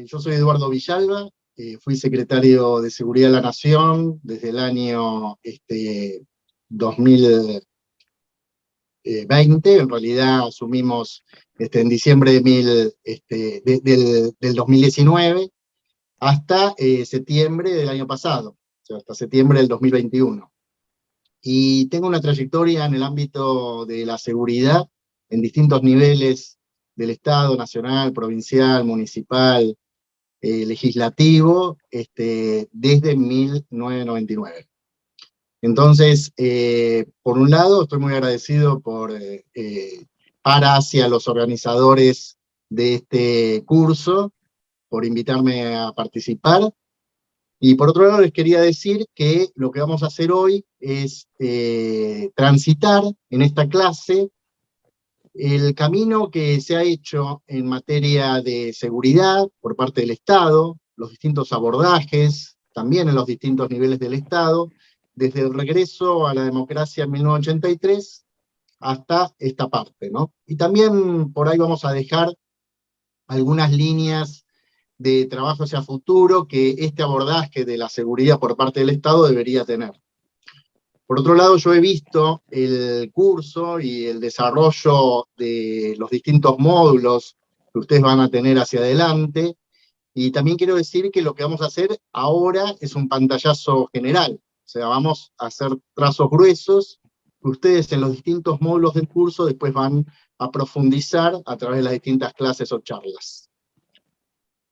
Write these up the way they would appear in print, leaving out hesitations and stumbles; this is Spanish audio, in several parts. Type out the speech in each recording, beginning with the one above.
yo soy Eduardo Villalba, fui secretario de Seguridad de la Nación desde el año 2020, en realidad asumimos en diciembre del 2019 hasta septiembre del año pasado, o sea, hasta septiembre del 2021. Y tengo una trayectoria en el ámbito de la seguridad en distintos niveles del Estado, nacional, provincial, municipal, legislativo, desde 1999. Entonces, por un lado, estoy muy agradecido hacia los organizadores de este curso, por invitarme a participar. Y por otro lado, les quería decir que lo que vamos a hacer hoy es transitar en esta clase el camino que se ha hecho en materia de seguridad por parte del Estado, los distintos abordajes, también en los distintos niveles del Estado, desde el regreso a la democracia en 1983 hasta esta parte, ¿no? Y también por ahí vamos a dejar algunas líneas de trabajo hacia futuro que este abordaje de la seguridad por parte del Estado debería tener. Por otro lado, yo he visto el curso y el desarrollo de los distintos módulos que ustedes van a tener hacia adelante, y también quiero decir que lo que vamos a hacer ahora es un pantallazo general, o sea, vamos a hacer trazos gruesos que ustedes en los distintos módulos del curso después van a profundizar a través de las distintas clases o charlas.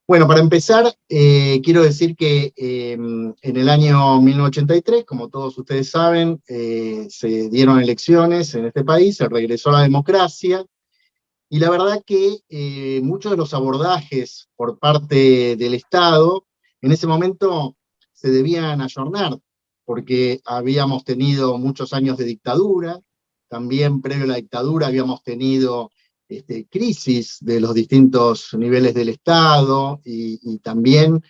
Bueno, para empezar, quiero decir que en el año 1983, como todos ustedes saben, se dieron elecciones en este país, se regresó a la democracia, y la verdad que muchos de los abordajes por parte del Estado, en ese momento se debían ayornar, porque habíamos tenido muchos años de dictadura, también previo a la dictadura habíamos tenido crisis de los distintos niveles del Estado y también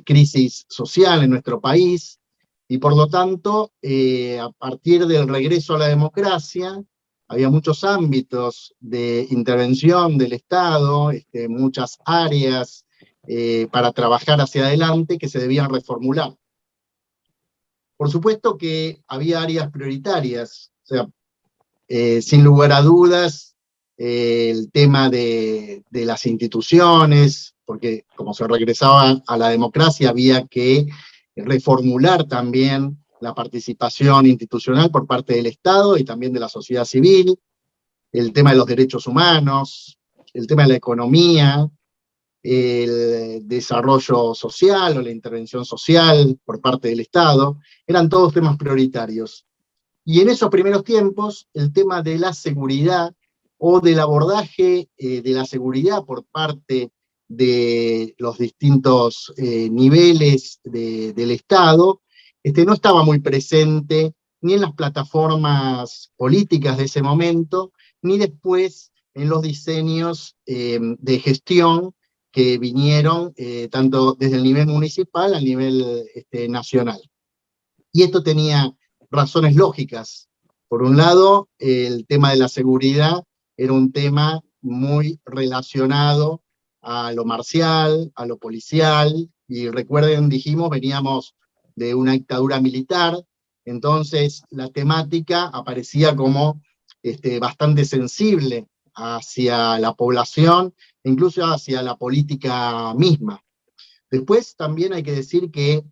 crisis social en nuestro país, y por lo tanto, a partir del regreso a la democracia, había muchos ámbitos de intervención del Estado, muchas áreas para trabajar hacia adelante que se debían reformular. Por supuesto que había áreas prioritarias, o sea, sin lugar a dudas, el tema de las instituciones, porque como se regresaba a la democracia había que reformular también la participación institucional por parte del Estado y también de la sociedad civil, el tema de los derechos humanos, el tema de la economía, el desarrollo social o la intervención social por parte del Estado, eran todos temas prioritarios. Y en esos primeros tiempos, el tema de la seguridad o del abordaje de la seguridad por parte de los distintos niveles del Estado, no estaba muy presente ni en las plataformas políticas de ese momento, ni después en los diseños de gestión que vinieron tanto desde el nivel municipal al nivel nacional. Y esto tenía razones lógicas. Por un lado, el tema de la seguridad era un tema muy relacionado a lo marcial, a lo policial, y recuerden, dijimos, veníamos de una dictadura militar, entonces la temática aparecía como bastante sensible hacia la población, incluso hacia la política misma. Después también hay que decir que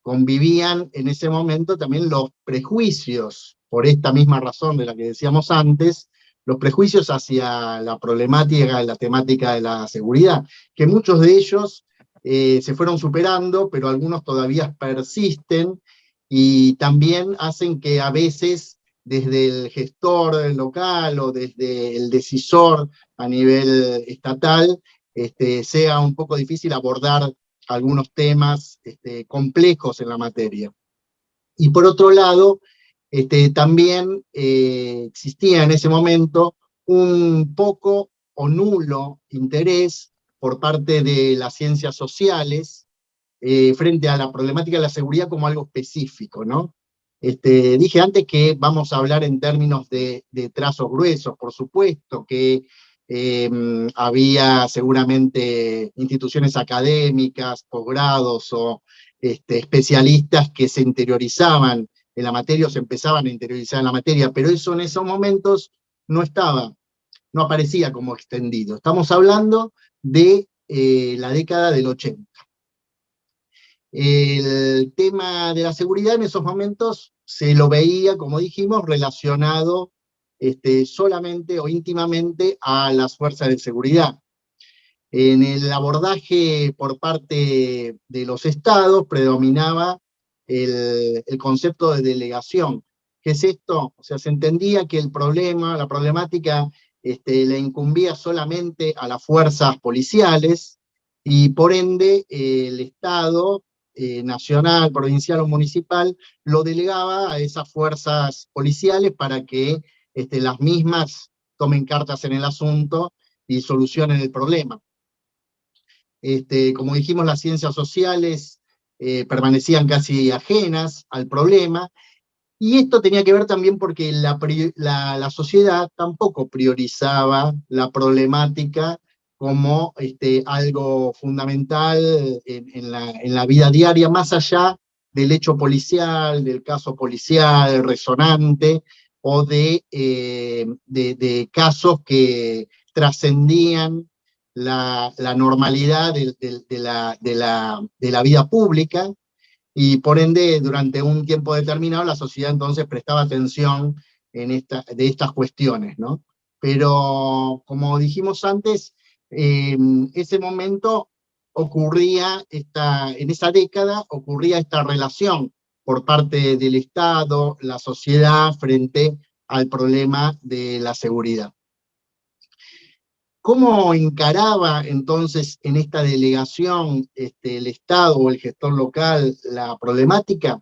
convivían en ese momento también los prejuicios, por esta misma razón de la que decíamos antes, los prejuicios hacia la problemática, la temática de la seguridad, que muchos de ellos se fueron superando, pero algunos todavía persisten, y también hacen que a veces desde el gestor local o desde el decisor a nivel estatal, sea un poco difícil abordar algunos temas complejos en la materia. Y por otro lado, también existía en ese momento un poco o nulo interés por parte de las ciencias sociales frente a la problemática de la seguridad como algo específico, ¿no? Dije antes que vamos a hablar en términos de trazos gruesos, por supuesto, que había seguramente instituciones académicas, posgrados o especialistas que se interiorizaban en la materia o se empezaban a interiorizar en la materia, pero eso en esos momentos no estaba, no aparecía como extendido. Estamos hablando de la década del 80. El tema de la seguridad en esos momentos se lo veía, como dijimos, relacionado solamente o íntimamente a las fuerzas de seguridad. En el abordaje por parte de los estados predominaba el concepto de delegación. ¿Qué es esto? O sea, se entendía que el problema, la problemática, le incumbía solamente a las fuerzas policiales y por ende el Estado nacional, provincial o municipal lo delegaba a esas fuerzas policiales para que las mismas tomen cartas en el asunto y solucionen el problema. Como dijimos, las ciencias sociales permanecían casi ajenas al problema, y esto tenía que ver también porque la sociedad tampoco priorizaba la problemática como algo fundamental en la vida diaria, más allá del hecho policial, del caso policial resonante, o de casos que trascendían la normalidad de la vida pública, y por ende, durante un tiempo determinado, la sociedad entonces prestaba atención de estas cuestiones, ¿no? Pero, como dijimos antes, ese momento ocurría, en esa década, ocurría esta relación por parte del Estado, la sociedad, frente al problema de la seguridad. ¿Cómo encaraba entonces en esta delegación el Estado o el gestor local la problemática?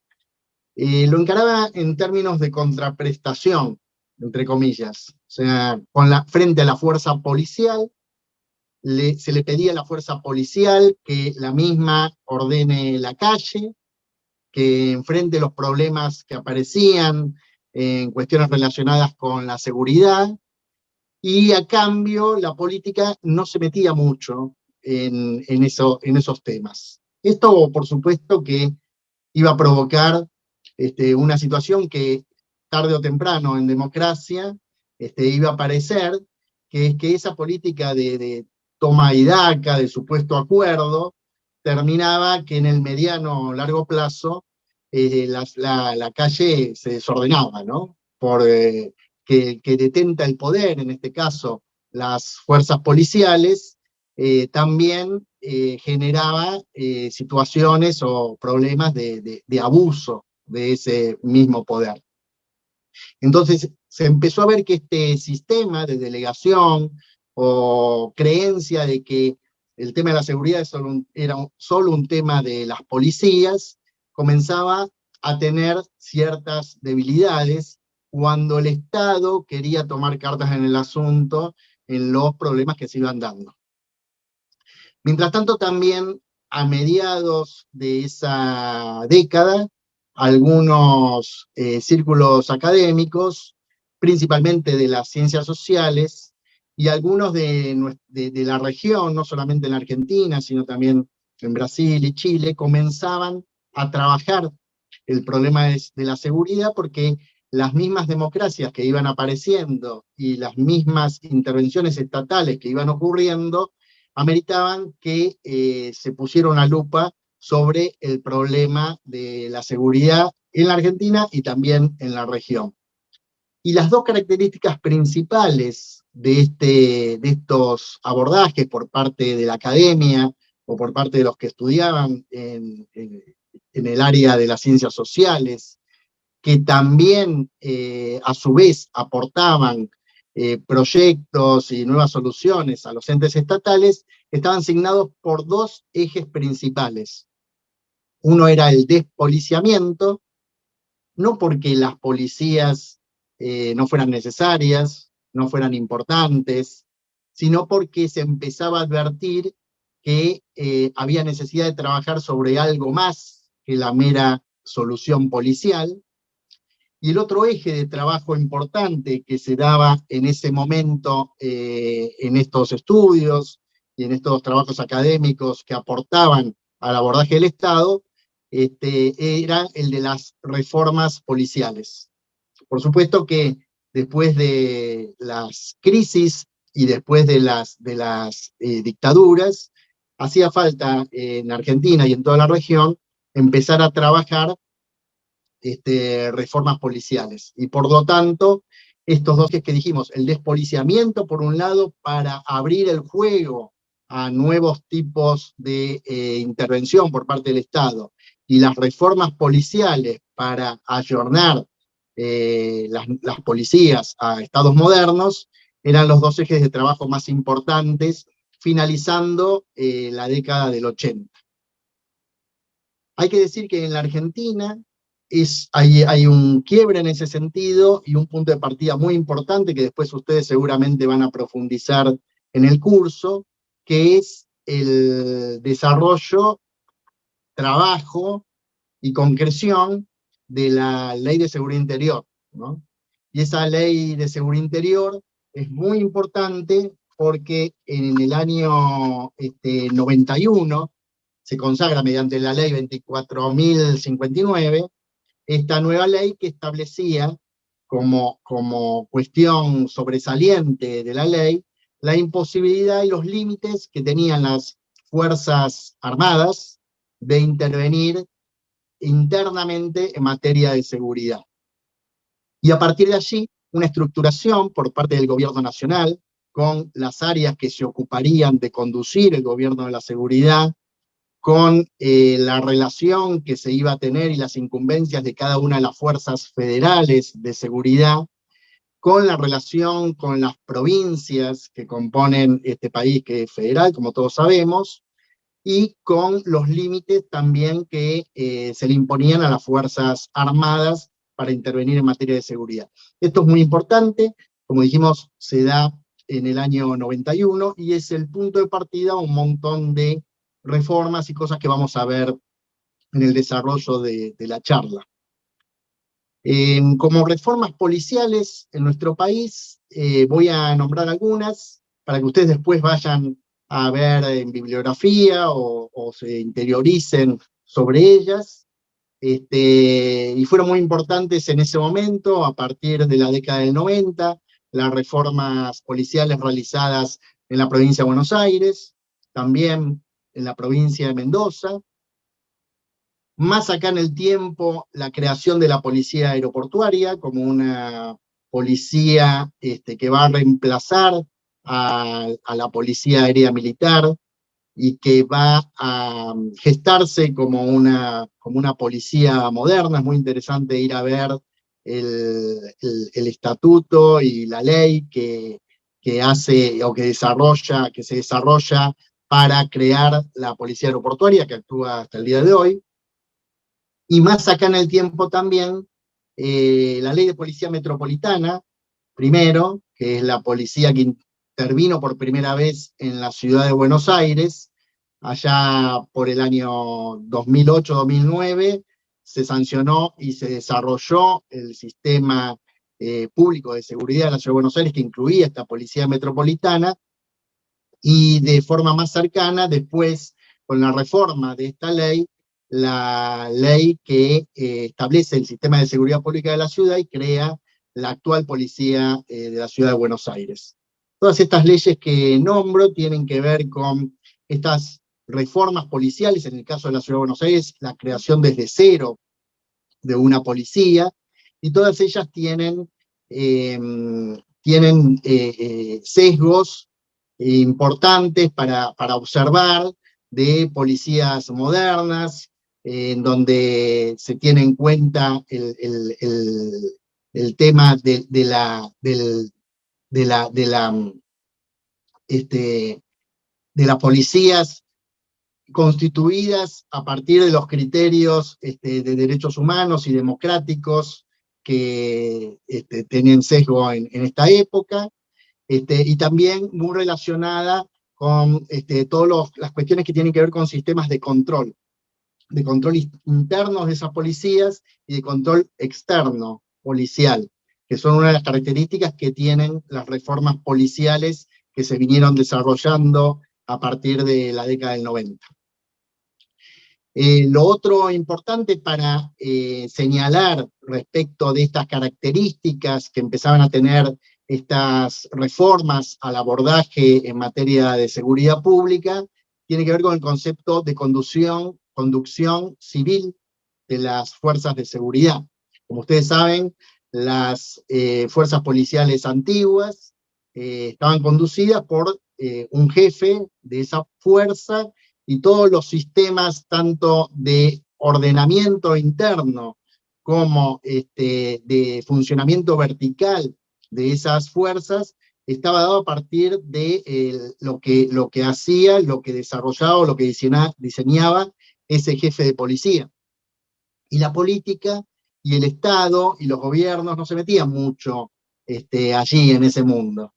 Lo encaraba en términos de contraprestación, entre comillas. O sea, frente a la fuerza policial, se le pedía a la fuerza policial que la misma ordene la calle, que enfrente los problemas que aparecían en cuestiones relacionadas con la seguridad, y a cambio la política no se metía mucho en esos temas. Esto, por supuesto, que iba a provocar una situación que tarde o temprano en democracia iba a aparecer, que es que esa política de toma y daca, de supuesto acuerdo, terminaba que en el mediano o largo plazo la calle se desordenaba, ¿no? Por que detenta el poder, en este caso las fuerzas policiales, también generaba situaciones o problemas de abuso de ese mismo poder. Entonces se empezó a ver que este sistema de delegación o creencia de que el tema de la seguridad era solo un tema de las policías, comenzaba a tener ciertas debilidades cuando el Estado quería tomar cartas en el asunto en los problemas que se iban dando. Mientras tanto, también a mediados de esa década, algunos círculos académicos, principalmente de las ciencias sociales, y algunos de la región, no solamente en la Argentina, sino también en Brasil y Chile, comenzaban a trabajar el problema de la seguridad, porque las mismas democracias que iban apareciendo y las mismas intervenciones estatales que iban ocurriendo ameritaban que se pusiera una lupa sobre el problema de la seguridad en la Argentina y también en la región. Y las dos características principales de estos abordajes por parte de la academia o por parte de los que estudiaban en el área de las ciencias sociales, que también a su vez aportaban proyectos y nuevas soluciones a los entes estatales, estaban asignados por dos ejes principales. Uno era el despoliciamiento, no porque las policías no fueran necesarias, no fueran importantes, sino porque se empezaba a advertir que había necesidad de trabajar sobre algo más que la mera solución policial, Y el otro eje de trabajo importante que se daba en ese momento en estos estudios y en estos trabajos académicos que aportaban al abordaje del Estado, era el de las reformas policiales. Por supuesto que después de las crisis y después de las dictaduras, hacía falta en Argentina y en toda la región empezar a trabajar reformas policiales. Y por lo tanto, estos dos que dijimos, el despoliciamiento por un lado para abrir el juego a nuevos tipos de intervención por parte del Estado, y las reformas policiales para ayornar las policías a estados modernos, eran los dos ejes de trabajo más importantes, finalizando la década del 80. Hay que decir que en la Argentina hay un quiebre en ese sentido y un punto de partida muy importante que después ustedes seguramente van a profundizar en el curso, que es el desarrollo, trabajo y concreción de la Ley de Seguridad Interior, ¿no? Y esa Ley de Seguridad Interior es muy importante porque en el año 91 se consagra mediante la Ley 24.059 esta nueva ley que establecía como cuestión sobresaliente de la ley la imposibilidad y los límites que tenían las Fuerzas Armadas de intervenir internamente en materia de seguridad. Y a partir de allí, una estructuración por parte del gobierno nacional, con las áreas que se ocuparían de conducir el gobierno de la seguridad, con la relación que se iba a tener y las incumbencias de cada una de las fuerzas federales de seguridad, con la relación con las provincias que componen este país que es federal, como todos sabemos, y con los límites también que se le imponían a las Fuerzas Armadas para intervenir en materia de seguridad. Esto es muy importante, como dijimos, se da en el año 91 y es el punto de partida a un montón de reformas y cosas que vamos a ver en el desarrollo de la charla. Como reformas policiales en nuestro país, voy a nombrar algunas para que ustedes después vayan a ver en bibliografía o se interioricen sobre ellas. Y fueron muy importantes en ese momento, a partir de la década del 90, las reformas policiales realizadas en la provincia de Buenos Aires, también en la provincia de Mendoza. Más acá en el tiempo, la creación de la policía aeroportuaria como una policía que va a reemplazar a la policía aérea militar y que va a gestarse como una policía moderna. Es muy interesante ir a ver el estatuto y la ley que hace o que se desarrolla para crear la policía aeroportuaria que actúa hasta el día de hoy. Y más acá en el tiempo también, la ley de policía metropolitana, primero, que es la policía que intervino por primera vez en la ciudad de Buenos Aires, allá por el año 2008-2009, se sancionó y se desarrolló el sistema público de seguridad de la ciudad de Buenos Aires, que incluía esta policía metropolitana, y de forma más cercana, después, con la reforma de esta ley, la ley que establece el sistema de seguridad pública de la ciudad y crea la actual policía de la ciudad de Buenos Aires. Todas estas leyes que nombro tienen que ver con estas reformas policiales, en el caso de la ciudad de Buenos Aires, la creación desde cero de una policía, y todas ellas tienen sesgos importantes para observar de policías modernas, en donde se tiene en cuenta el tema de las policías constituidas a partir de los criterios de derechos humanos y democráticos que tenían sesgo en esta época, y también muy relacionada con todas las cuestiones que tienen que ver con sistemas de control internos de esas policías y de control externo policial, que son una de las características que tienen las reformas policiales que se vinieron desarrollando a partir de la década del 90. Lo otro importante para señalar respecto de estas características que empezaban a tener estas reformas al abordaje en materia de seguridad pública, tiene que ver con el concepto de conducción civil de las fuerzas de seguridad. Como ustedes saben, las fuerzas policiales antiguas estaban conducidas por un jefe de esa fuerza, y todos los sistemas, tanto de ordenamiento interno como de funcionamiento vertical de esas fuerzas, estaba dado a partir de lo que hacía, lo que desarrollaba, o lo que diseñaba ese jefe de policía. Y la política y el Estado y los gobiernos no se metían mucho allí en ese mundo.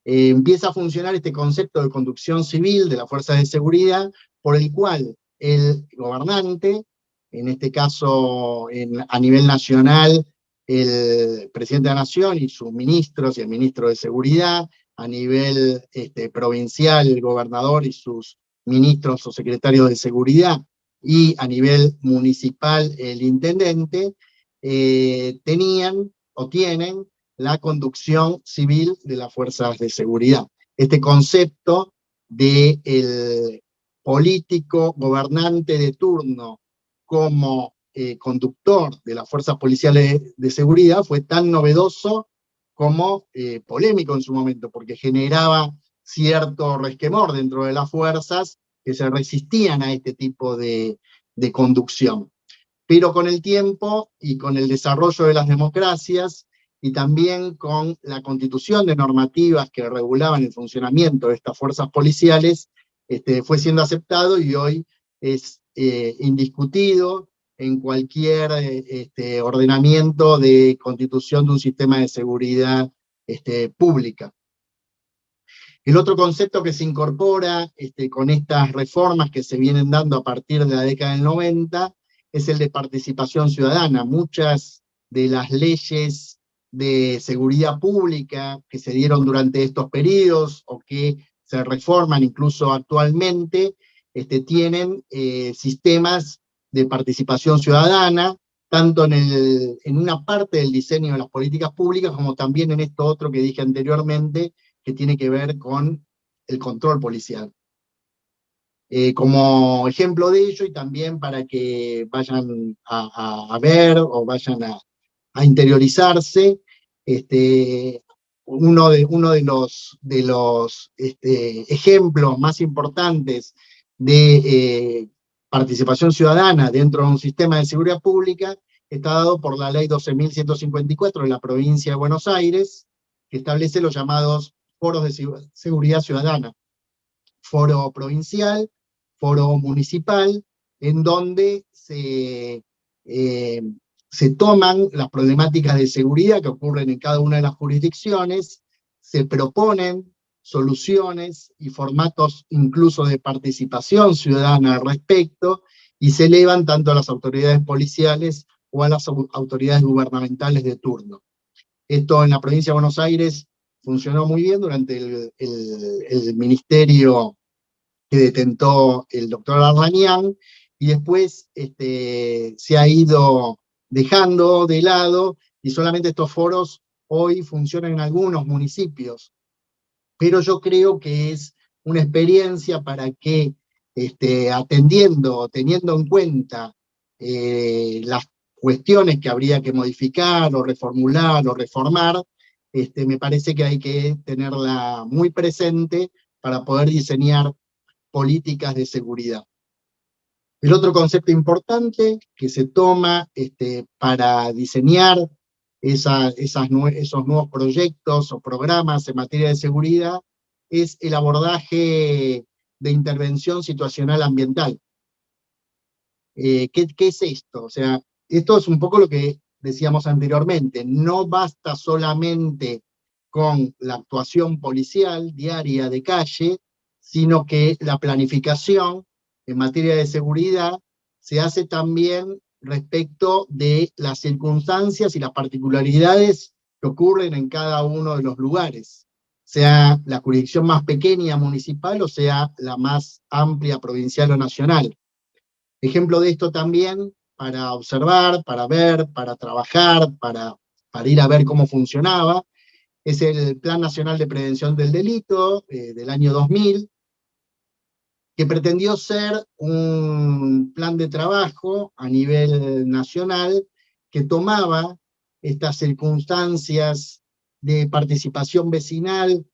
Empieza a funcionar este concepto de conducción civil de las fuerzas de seguridad, por el cual el gobernante, en este caso a nivel nacional, el presidente de la Nación y sus ministros y el ministro de Seguridad, a nivel provincial, el gobernador y sus ministros o secretarios de Seguridad, y a nivel municipal, el intendente, tenían o tienen la conducción civil de las fuerzas de seguridad. Este concepto del político gobernante de turno como conductor de las fuerzas policiales de seguridad fue tan novedoso como polémico en su momento, porque generaba cierto resquemor dentro de las fuerzas que se resistían a este tipo de conducción. Pero con el tiempo y con el desarrollo de las democracias, y también con la constitución de normativas que regulaban el funcionamiento de estas fuerzas policiales, fue siendo aceptado y hoy es indiscutido en cualquier ordenamiento de constitución de un sistema de seguridad pública. El otro concepto que se incorpora con estas reformas que se vienen dando a partir de la década del 90 es el de participación ciudadana. Muchas de las leyes de seguridad pública que se dieron durante estos periodos o que se reforman incluso actualmente, tienen sistemas de participación ciudadana, tanto en una parte del diseño de las políticas públicas, como también en esto otro que dije anteriormente, que tiene que ver con el control policial. Como ejemplo de ello, y también para que vayan a ver o vayan a interiorizarse, uno de los ejemplos más importantes de participación ciudadana dentro de un sistema de seguridad pública está dado por la ley 12.154 de la provincia de Buenos Aires, que establece los llamados foros de seguridad ciudadana, foro provincial, foro municipal, en donde se toman las problemáticas de seguridad que ocurren en cada una de las jurisdicciones, se proponen soluciones y formatos incluso de participación ciudadana al respecto, y se elevan tanto a las autoridades policiales o a las autoridades gubernamentales de turno. Esto en la provincia de Buenos Aires funcionó muy bien durante el ministerio que detentó el doctor Arlanián, y después se ha ido dejando de lado, y solamente estos foros hoy funcionan en algunos municipios. Pero yo creo que es una experiencia para que, teniendo en cuenta las cuestiones que habría que modificar, o reformular, o reformar, me parece que hay que tenerla muy presente para poder diseñar políticas de seguridad. El otro concepto importante que se toma para diseñar esos nuevos proyectos o programas en materia de seguridad es el abordaje de intervención situacional ambiental. ¿Qué es esto? O sea, esto es un poco lo que decíamos anteriormente. No basta solamente con la actuación policial diaria de calle, sino que la planificación en materia de seguridad se hace también respecto de las circunstancias y las particularidades que ocurren en cada uno de los lugares, sea la jurisdicción más pequeña municipal o sea la más amplia provincial o nacional. Ejemplo de esto también, para observar, para ver, para trabajar, para ir a ver cómo funcionaba, es el Plan Nacional de Prevención del Delito del año 2000, que pretendió ser un plan de trabajo a nivel nacional que tomaba estas circunstancias de participación vecinal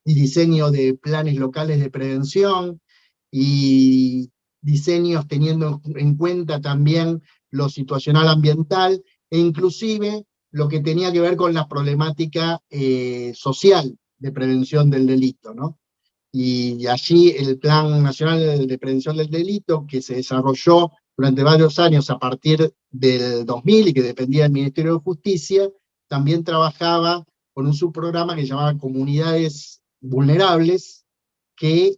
y diseño de planes locales de prevención y diseños teniendo en cuenta también lo situacional ambiental e inclusive lo que tenía que ver con la problemática social de prevención del delito, ¿no? Y allí el Plan Nacional de Prevención del Delito, que se desarrolló durante varios años a partir del 2000 y que dependía del Ministerio de Justicia, también trabajaba con un subprograma que se llamaba Comunidades Vulnerables, que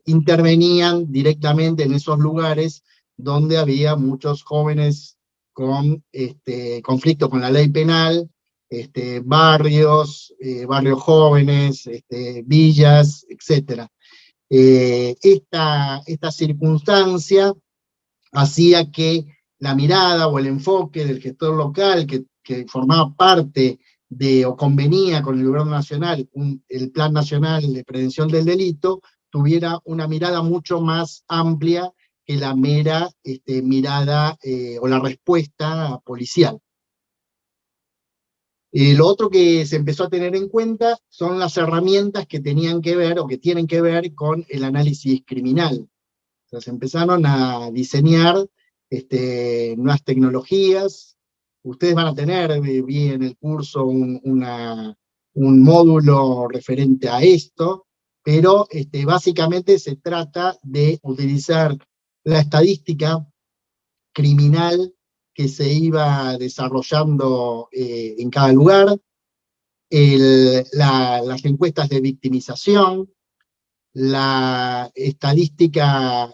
intervenían directamente en esos lugares donde había muchos jóvenes con conflicto con la ley penal, barrios, barrios jóvenes, villas, etc. Esta circunstancia hacía que la mirada o el enfoque del gestor local que formaba parte de o convenía con el gobierno nacional, el Plan Nacional de Prevención del Delito, tuviera una mirada mucho más amplia que la mera mirada o la respuesta policial. Lo otro que se empezó a tener en cuenta son las herramientas que tenían que ver o que tienen que ver con el análisis criminal. O sea, se empezaron a diseñar nuevas tecnologías. Ustedes van a tener, vi en el curso, un módulo referente a esto, pero básicamente se trata de utilizar la estadística criminal que se iba desarrollando en cada lugar, las encuestas de victimización, la estadística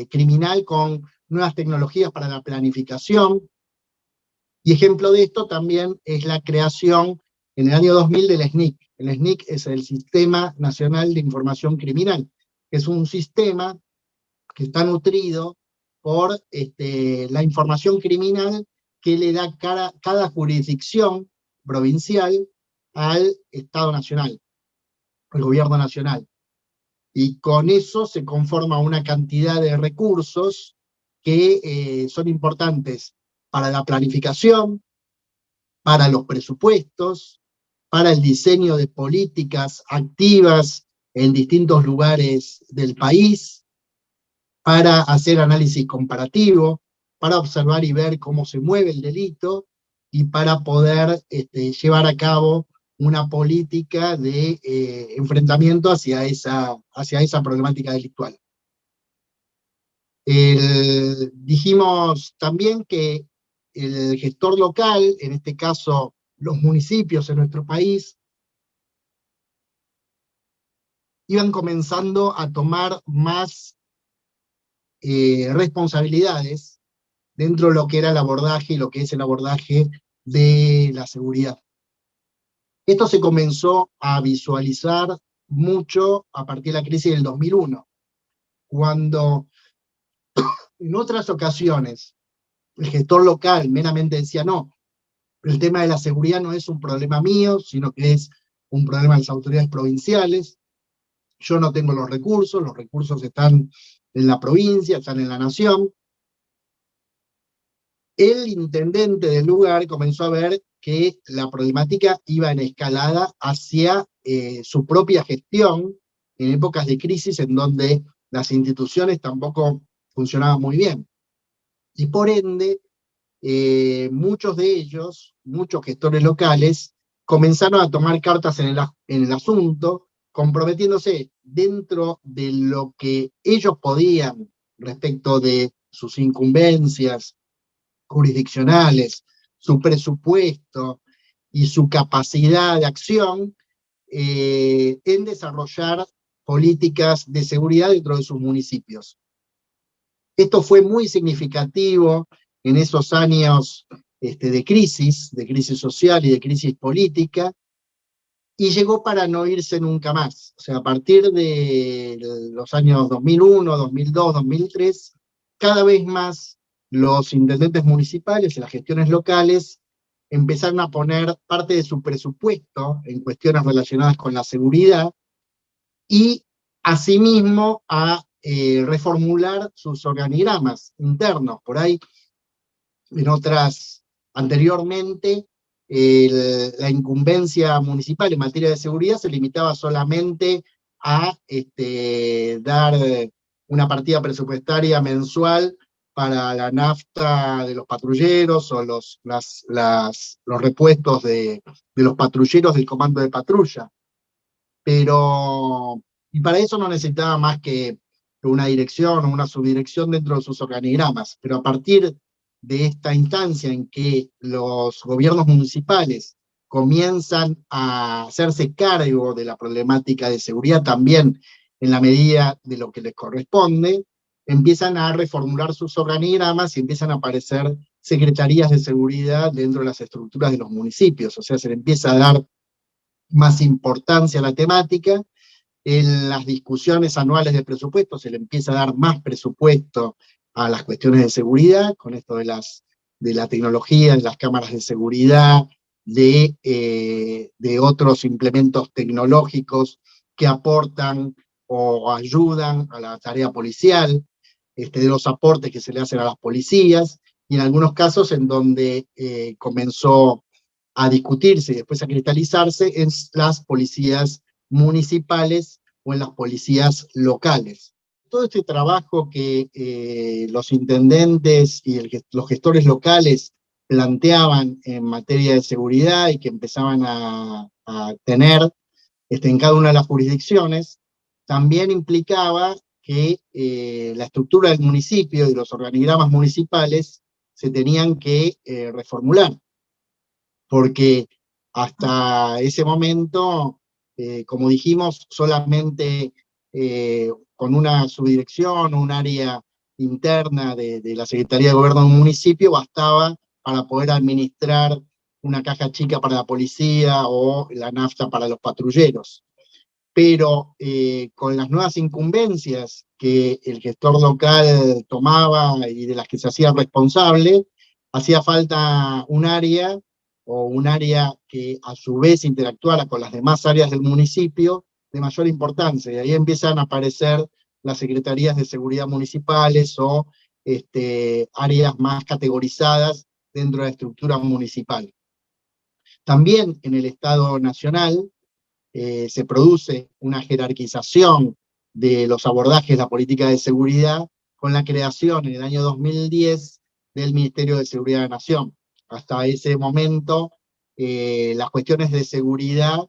criminal con nuevas tecnologías para la planificación, y ejemplo de esto también es la creación en el año 2000 del SNIC. El SNIC es el Sistema Nacional de Información Criminal, que es un sistema que está nutrido por la información criminal que le da cada jurisdicción provincial al Estado Nacional, al Gobierno Nacional. Y con eso se conforma una cantidad de recursos que son importantes para la planificación, para los presupuestos, para el diseño de políticas activas en distintos lugares del país, para hacer análisis comparativo, para observar y ver cómo se mueve el delito, y para poder llevar a cabo una política de enfrentamiento hacia esa problemática delictual. Dijimos también que el gestor local, en este caso los municipios en nuestro país, iban comenzando a tomar más responsabilidades dentro de lo que era el abordaje y lo que es el abordaje de la seguridad. Esto se comenzó a visualizar mucho a partir de la crisis del 2001, cuando en otras ocasiones el gestor local meramente decía, no, el tema de la seguridad no es un problema mío, sino que es un problema de las autoridades provinciales, yo no tengo los recursos están en la provincia, están en la nación. El intendente del lugar comenzó a ver que la problemática iba en escalada hacia su propia gestión en épocas de crisis en donde las instituciones tampoco funcionaban muy bien. Y por ende, muchos de ellos, muchos gestores locales, comenzaron a tomar cartas en el asunto, comprometiéndose dentro de lo que ellos podían respecto de sus incumbencias jurisdiccionales, su presupuesto y su capacidad de acción en desarrollar políticas de seguridad dentro de sus municipios. Esto fue muy significativo en esos años de crisis social y de crisis política, y llegó para no irse nunca más. O sea, a partir de los años 2001, 2002, 2003, cada vez más los intendentes municipales y las gestiones locales empezaron a poner parte de su presupuesto en cuestiones relacionadas con la seguridad y asimismo a reformular sus organigramas internos. Por ahí, en otras, anteriormente, la incumbencia municipal en materia de seguridad se limitaba solamente a dar una partida presupuestaria mensual para la nafta de los patrulleros o los repuestos de los patrulleros del comando de patrulla. Y para eso no necesitaba más que una dirección o una subdirección dentro de sus organigramas. Pero a partir de esta instancia en que los gobiernos municipales comienzan a hacerse cargo de la problemática de seguridad también en la medida de lo que les corresponde, empiezan a reformular sus organigramas y empiezan a aparecer secretarías de seguridad dentro de las estructuras de los municipios. O sea, se le empieza a dar más importancia a la temática. En las discusiones anuales de presupuesto se le empieza a dar más presupuesto a las cuestiones de seguridad, con esto de la tecnología, de las cámaras de seguridad, de otros implementos tecnológicos que aportan o ayudan a la tarea policial, de los aportes que se le hacen a las policías, y en algunos casos en donde comenzó a discutirse y después a cristalizarse en las policías municipales o en las policías locales. Todo este trabajo que los intendentes y los gestores locales planteaban en materia de seguridad y que empezaban a tener en cada una de las jurisdicciones, también implicaba que la estructura del municipio y los organigramas municipales se tenían que reformular, porque hasta ese momento, como dijimos, solamente con una subdirección o un área interna de la Secretaría de Gobierno de un municipio bastaba para poder administrar una caja chica para la policía o la nafta para los patrulleros. Pero con las nuevas incumbencias que el gestor local tomaba y de las que se hacía responsable, hacía falta un área que a su vez interactuara con las demás áreas del municipio de mayor importancia, y ahí empiezan a aparecer las secretarías de seguridad municipales o áreas más categorizadas dentro de la estructura municipal. También en el Estado Nacional se produce una jerarquización de los abordajes de la política de seguridad con la creación en el año 2010 del Ministerio de Seguridad de la Nación. Hasta ese momento, las cuestiones de seguridad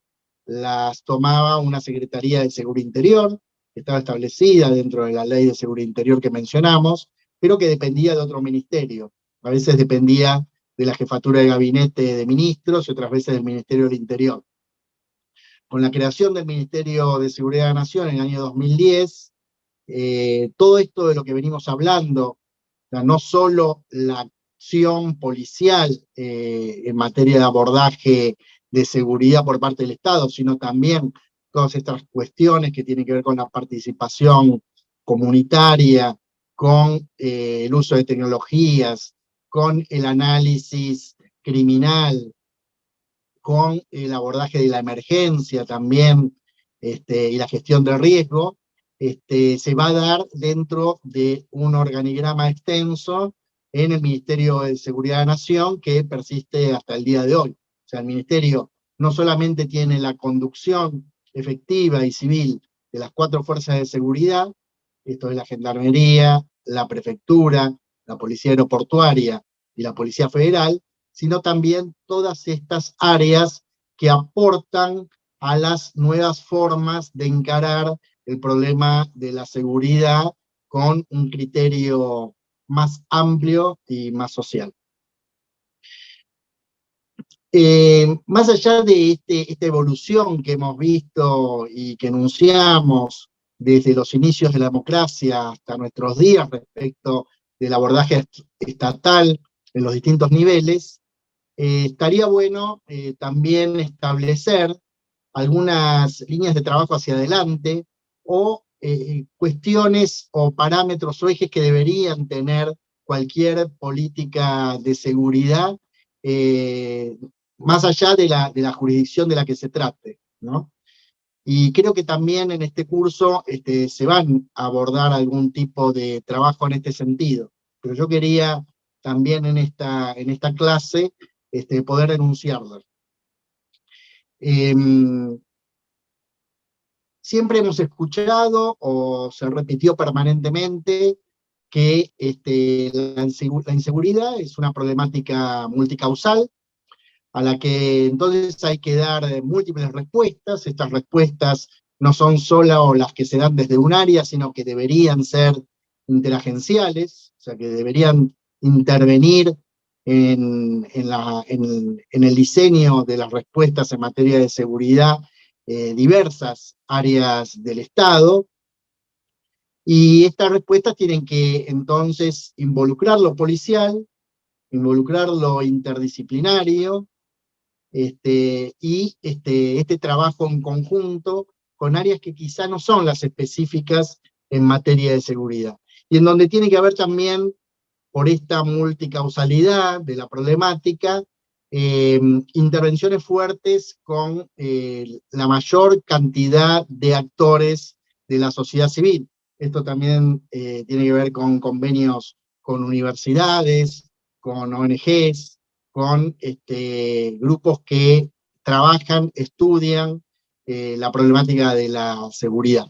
las tomaba una Secretaría de Seguridad Interior, que estaba establecida dentro de la Ley de Seguridad Interior que mencionamos, pero que dependía de otro ministerio. A veces dependía de la Jefatura de Gabinete de Ministros y otras veces del Ministerio del Interior. Con la creación del Ministerio de Seguridad de la Nación en el año 2010, todo esto de lo que venimos hablando, o sea, no solo la acción policial en materia de abordaje de seguridad por parte del Estado, sino también todas estas cuestiones que tienen que ver con la participación comunitaria, con el uso de tecnologías, con el análisis criminal, con el abordaje de la emergencia también, y la gestión del riesgo, se va a dar dentro de un organigrama extenso en el Ministerio de Seguridad de la Nación que persiste hasta el día de hoy. O sea, el Ministerio no solamente tiene la conducción efectiva y civil de las 4 fuerzas de seguridad, esto es la Gendarmería, la Prefectura, la Policía Aeroportuaria y la Policía Federal, sino también todas estas áreas que aportan a las nuevas formas de encarar el problema de la seguridad con un criterio más amplio y más social. Más allá de esta evolución que hemos visto y que enunciamos desde los inicios de la democracia hasta nuestros días respecto del abordaje estatal en los distintos niveles, estaría bueno también establecer algunas líneas de trabajo hacia adelante, o cuestiones o parámetros o ejes que deberían tener cualquier política de seguridad, más allá de la jurisdicción de la que se trate, ¿no? Y creo que también en este curso se van a abordar algún tipo de trabajo en este sentido. Pero yo quería también en esta clase poder denunciarlo. Siempre hemos escuchado, o se repitió permanentemente, que la inseguridad es una problemática multicausal, a la que entonces hay que dar múltiples respuestas. Estas respuestas no son solo las que se dan desde un área, sino que deberían ser interagenciales, o sea, que deberían intervenir en el diseño de las respuestas en materia de seguridad, diversas áreas del Estado, y estas respuestas tienen que entonces involucrar lo policial, involucrar lo interdisciplinario, y este trabajo en conjunto con áreas que quizá no son las específicas en materia de seguridad. Y en donde tiene que haber también, por esta multicausalidad de la problemática, intervenciones fuertes con la mayor cantidad de actores de la sociedad civil. Esto también tiene que ver con convenios con universidades, con ONGs, con grupos que trabajan, estudian la problemática de la seguridad.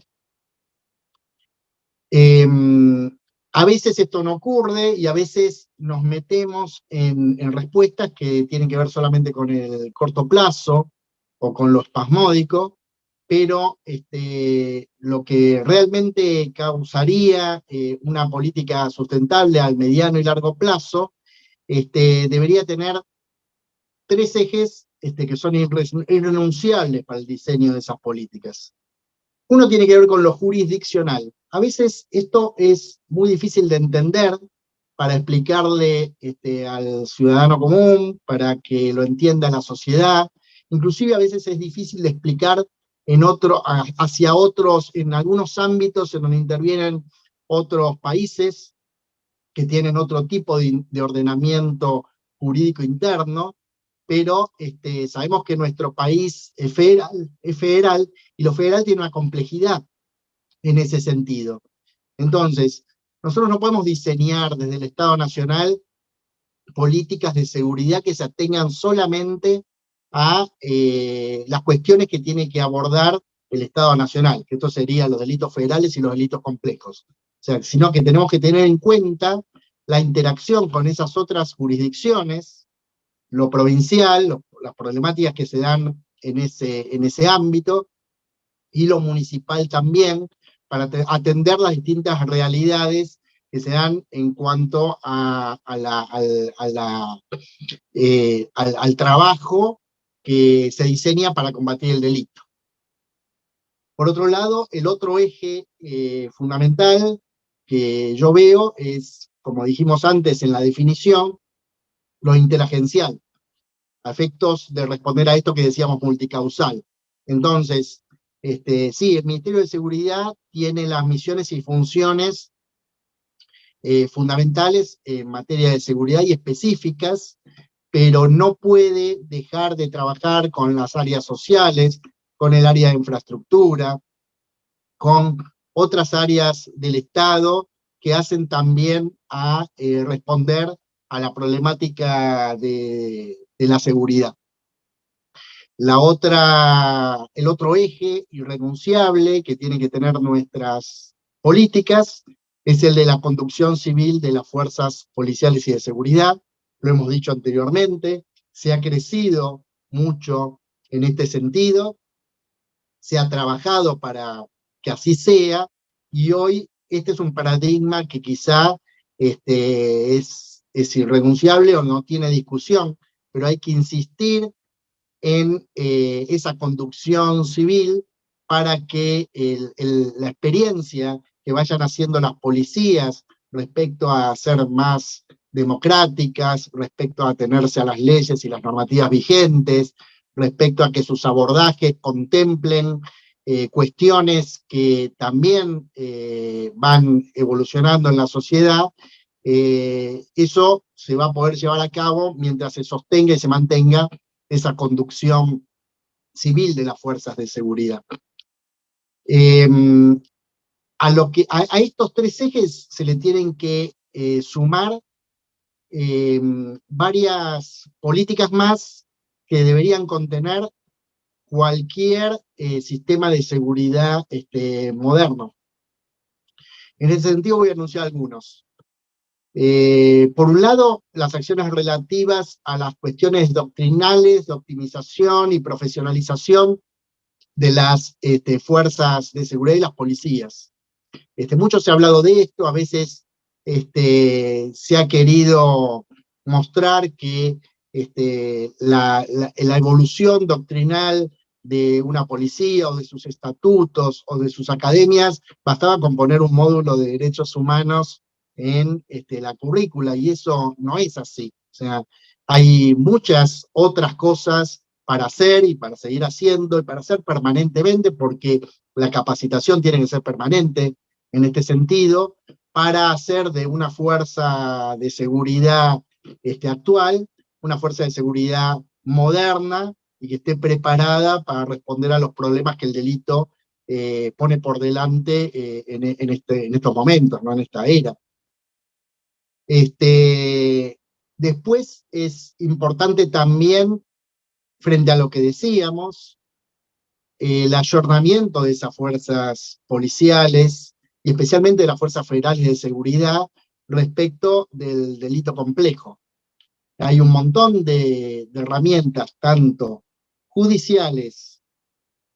A veces esto no ocurre, y a veces nos metemos en respuestas que tienen que ver solamente con el corto plazo o con lo espasmódico, pero lo que realmente causaría una política sustentable al mediano y largo plazo debería tener tres ejes que son irrenunciables para el diseño de esas políticas. Uno tiene que ver con lo jurisdiccional. A veces esto es muy difícil de entender para explicarle al ciudadano común, para que lo entienda la sociedad. Inclusive a veces es difícil de explicar hacia otros, en algunos ámbitos en donde intervienen otros países que tienen otro tipo de ordenamiento jurídico interno, pero sabemos que nuestro país es federal, y lo federal tiene una complejidad en ese sentido. Entonces, nosotros no podemos diseñar desde el Estado Nacional políticas de seguridad que se atengan solamente a las cuestiones que tiene que abordar el Estado Nacional, que esto serían los delitos federales y los delitos complejos. O sea, sino que tenemos que tener en cuenta la interacción con esas otras jurisdicciones, lo provincial, las problemáticas que se dan en ese ámbito, y lo municipal también, para atender las distintas realidades que se dan en cuanto al trabajo que se diseña para combatir el delito. Por otro lado, el otro eje fundamental que yo veo es, como dijimos antes en la definición, lo interagencial, a efectos de responder a esto que decíamos multicausal. Entonces, sí, el Ministerio de Seguridad tiene las misiones y funciones fundamentales en materia de seguridad y específicas, pero no puede dejar de trabajar con las áreas sociales, con el área de infraestructura, con otras áreas del Estado que hacen también a responder a la problemática de la seguridad. El otro eje irrenunciable que tienen que tener nuestras políticas es el de la conducción civil de las fuerzas policiales y de seguridad. Lo hemos dicho anteriormente, se ha crecido mucho en este sentido, se ha trabajado para que así sea, y hoy este es un paradigma que quizá es irrenunciable o no tiene discusión, pero hay que insistir en esa conducción civil para que la experiencia que vayan haciendo las policías, respecto a ser más democráticas, respecto a atenerse a las leyes y las normativas vigentes, respecto a que sus abordajes contemplen cuestiones que también van evolucionando en la sociedad. Eso se va a poder llevar a cabo mientras se sostenga y se mantenga esa conducción civil de las fuerzas de seguridad. A estos tres ejes se le tienen que sumar varias políticas más que deberían contener cualquier sistema de seguridad moderno. En ese sentido voy a anunciar algunos. Por un lado, las acciones relativas a las cuestiones doctrinales de optimización y profesionalización de las fuerzas de seguridad y las policías. Mucho se ha hablado de esto, a veces se ha querido mostrar que la evolución doctrinal de una policía o de sus estatutos o de sus academias bastaba con poner un módulo de derechos humanos en la currícula, y eso no es así. O sea, hay muchas otras cosas para hacer y para seguir haciendo y para hacer permanentemente, porque la capacitación tiene que ser permanente en este sentido, para hacer de una fuerza de seguridad actual una fuerza de seguridad moderna y que esté preparada para responder a los problemas que el delito pone por delante en estos momentos, ¿no? En esta era. Después es importante también, frente a lo que decíamos, el ayornamiento de esas fuerzas policiales, y especialmente de las fuerzas federales de seguridad, respecto del delito complejo. Hay un montón de herramientas, tanto judiciales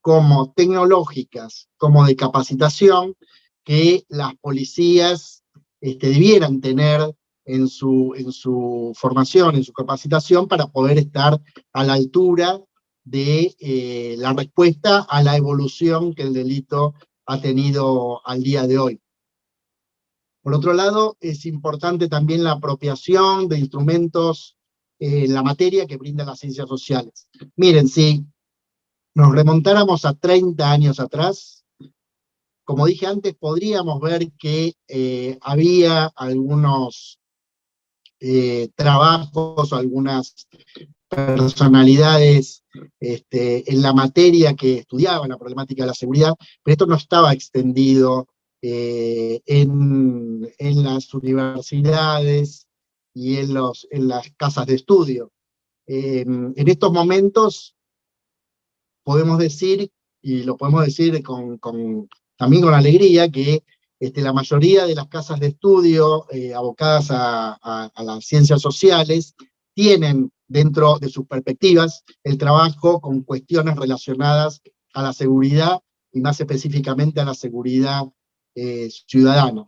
como tecnológicas, como de capacitación, que las policías debieran tener en su formación, en su capacitación, para poder estar a la altura de la respuesta a la evolución que el delito ha tenido al día de hoy. Por otro lado, es importante también la apropiación de instrumentos en la materia que brindan las ciencias sociales. Miren, si nos remontáramos a 30 años atrás, como dije antes, podríamos ver que había algunos trabajos, algunas personalidades en la materia que estudiaban la problemática de la seguridad, pero esto no estaba extendido en las universidades y en las casas de estudio. En estos momentos podemos decir, y lo podemos decir también con alegría, que la mayoría de las casas de estudio abocadas a las ciencias sociales tienen dentro de sus perspectivas el trabajo con cuestiones relacionadas a la seguridad, y más específicamente a la seguridad ciudadana.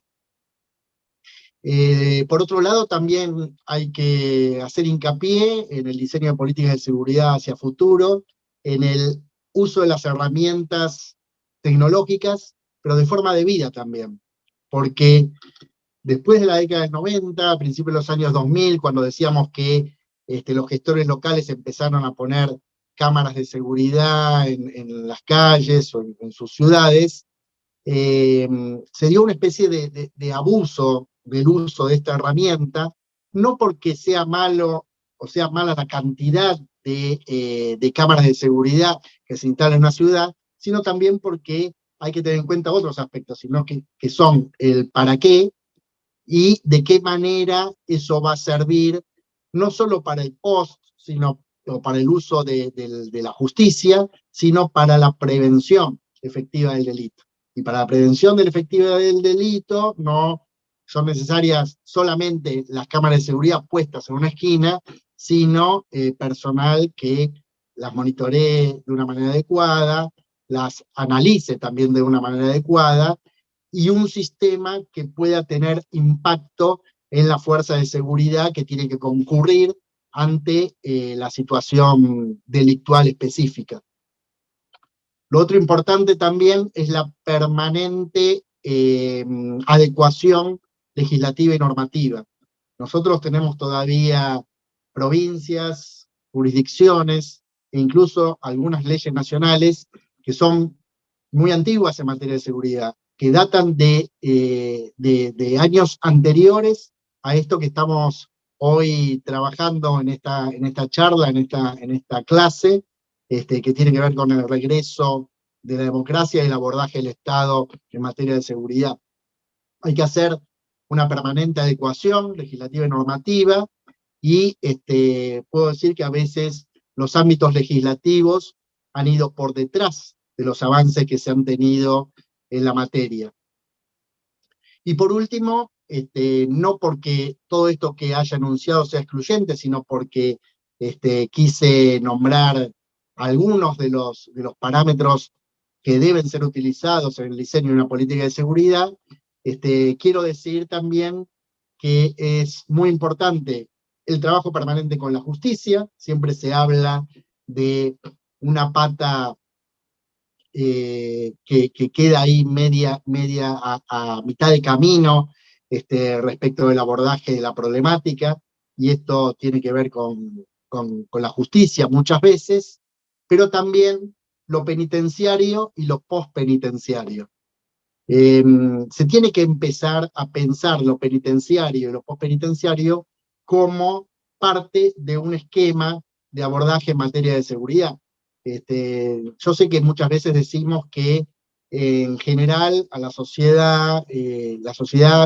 Por otro lado, también hay que hacer hincapié en el diseño de políticas de seguridad hacia futuro, en el uso de las herramientas tecnológicas, pero de forma debida también, porque después de la década del 90, a principios de los años 2000, cuando decíamos que los gestores locales empezaron a poner cámaras de seguridad en las calles o en sus ciudades, se dio una especie de abuso del uso de esta herramienta, no porque sea malo o sea mala la cantidad de cámaras de seguridad que se instalan en una ciudad, sino también porque hay que tener en cuenta otros aspectos, sino que son el para qué y de qué manera eso va a servir, no solo para el post, sino o para el uso de la justicia, sino para la prevención efectiva del delito. Y para la prevención de la efectividad del delito no son necesarias solamente las cámaras de seguridad puestas en una esquina, sino personal que las monitoree de una manera adecuada, las analice también de una manera adecuada, y un sistema que pueda tener impacto en la fuerza de seguridad que tiene que concurrir ante la situación delictual específica. Lo otro importante también es la permanente adecuación legislativa y normativa. Nosotros tenemos todavía provincias, jurisdicciones e incluso algunas leyes nacionales que son muy antiguas en materia de seguridad, que datan de años anteriores a esto que estamos hoy trabajando en esta charla, en esta clase, que tiene que ver con el regreso de la democracia y el abordaje del Estado en materia de seguridad. Hay que hacer una permanente adecuación legislativa y normativa, y puedo decir que a veces los ámbitos legislativos han ido por detrás de los avances que se han tenido en la materia. Y por último, no porque todo esto que haya anunciado sea excluyente, sino porque quise nombrar algunos de los parámetros que deben ser utilizados en el diseño de una política de seguridad. Quiero decir también que es muy importante el trabajo permanente con la justicia. Siempre se habla de una pata que queda ahí media a mitad de camino respecto del abordaje de la problemática, y esto tiene que ver con la justicia muchas veces, pero también lo penitenciario y lo postpenitenciario. Se tiene que empezar a pensar lo penitenciario y lo postpenitenciario como parte de un esquema de abordaje en materia de seguridad. Yo sé que muchas veces decimos que en general a la sociedad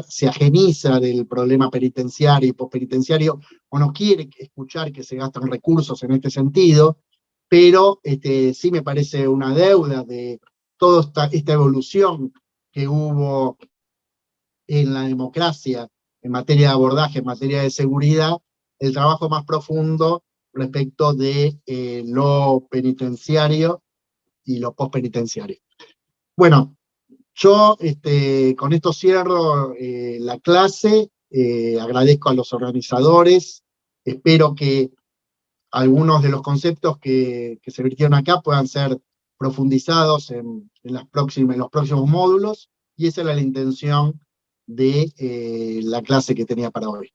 se ajeniza del problema penitenciario y postpenitenciario, o no quiere escuchar que se gastan recursos en este sentido, pero sí me parece una deuda de toda esta evolución que hubo en la democracia en materia de abordaje, en materia de seguridad, el trabajo más profundo respecto de lo penitenciario y lo postpenitenciario. Bueno, yo con esto cierro la clase, agradezco a los organizadores, espero que algunos de los conceptos que se vertieron acá puedan ser profundizados en los próximos módulos, y esa era la intención de la clase que tenía para hoy.